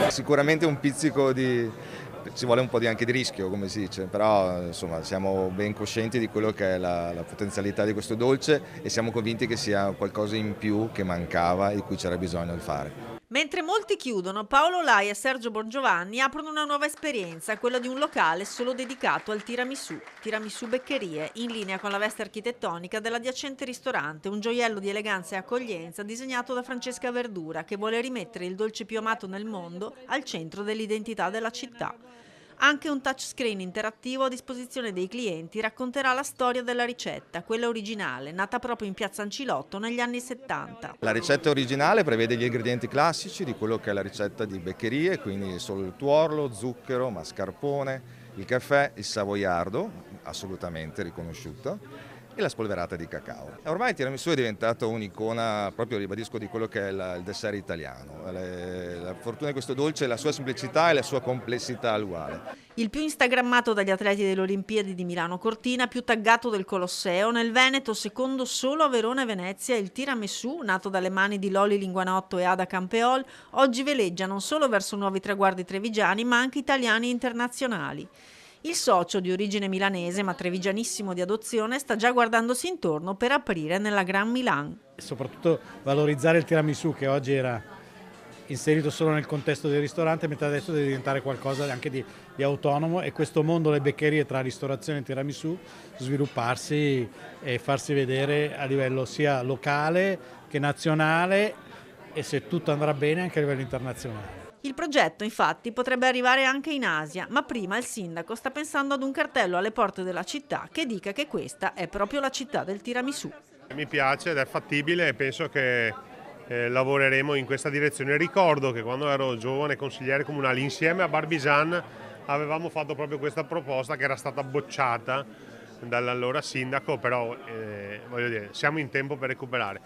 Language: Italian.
Sicuramente un pizzico ci vuole un po' anche di rischio, come si dice, però insomma siamo ben coscienti di quello che è la potenzialità di questo dolce e siamo convinti che sia qualcosa in più che mancava e di cui c'era bisogno di fare. Mentre molti chiudono, Paolo Lai e Sergio Bongiovanni aprono una nuova esperienza, quella di un locale solo dedicato al tiramisù. Tiramisù Beccherie, in linea con la veste architettonica dell'adiacente ristorante, un gioiello di eleganza e accoglienza disegnato da Francesca Verdura, che vuole rimettere il dolce più amato nel mondo al centro dell'identità della città. Anche un touchscreen interattivo a disposizione dei clienti racconterà la storia della ricetta, quella originale, nata proprio in piazza Ancilotto negli anni 70. La ricetta originale prevede gli ingredienti classici di quello che è la ricetta di Beccherie, quindi solo il tuorlo, zucchero, mascarpone, il caffè, il savoiardo, assolutamente riconosciuto, e la spolverata di cacao. Ormai il tiramisù è diventato un'icona, proprio ribadisco, di quello che è il dessert italiano. La fortuna di questo dolce è la sua semplicità e la sua complessità uguale. Il più instagrammato dagli atleti delle Olimpiadi di Milano Cortina, più taggato del Colosseo, nel Veneto secondo solo a Verona e Venezia, il tiramisù, nato dalle mani di Loli Linguanotto e Ada Campeol, oggi veleggia non solo verso nuovi traguardi trevigiani, ma anche italiani e internazionali. Il socio, di origine milanese ma trevigianissimo di adozione, sta già guardandosi intorno per aprire nella Gran Milan. Soprattutto valorizzare il tiramisù, che oggi era inserito solo nel contesto del ristorante, mentre adesso deve diventare qualcosa anche di autonomo, e questo mondo delle beccherie tra ristorazione e tiramisù svilupparsi e farsi vedere a livello sia locale che nazionale, e se tutto andrà bene anche a livello internazionale. Il progetto, infatti, potrebbe arrivare anche in Asia, ma prima il sindaco sta pensando ad un cartello alle porte della città che dica che questa è proprio la città del tiramisù. Mi piace ed è fattibile e penso che lavoreremo in questa direzione. Ricordo che quando ero giovane consigliere comunale insieme a Barbisan avevamo fatto proprio questa proposta che era stata bocciata dall'allora sindaco, però voglio dire, siamo in tempo per recuperare.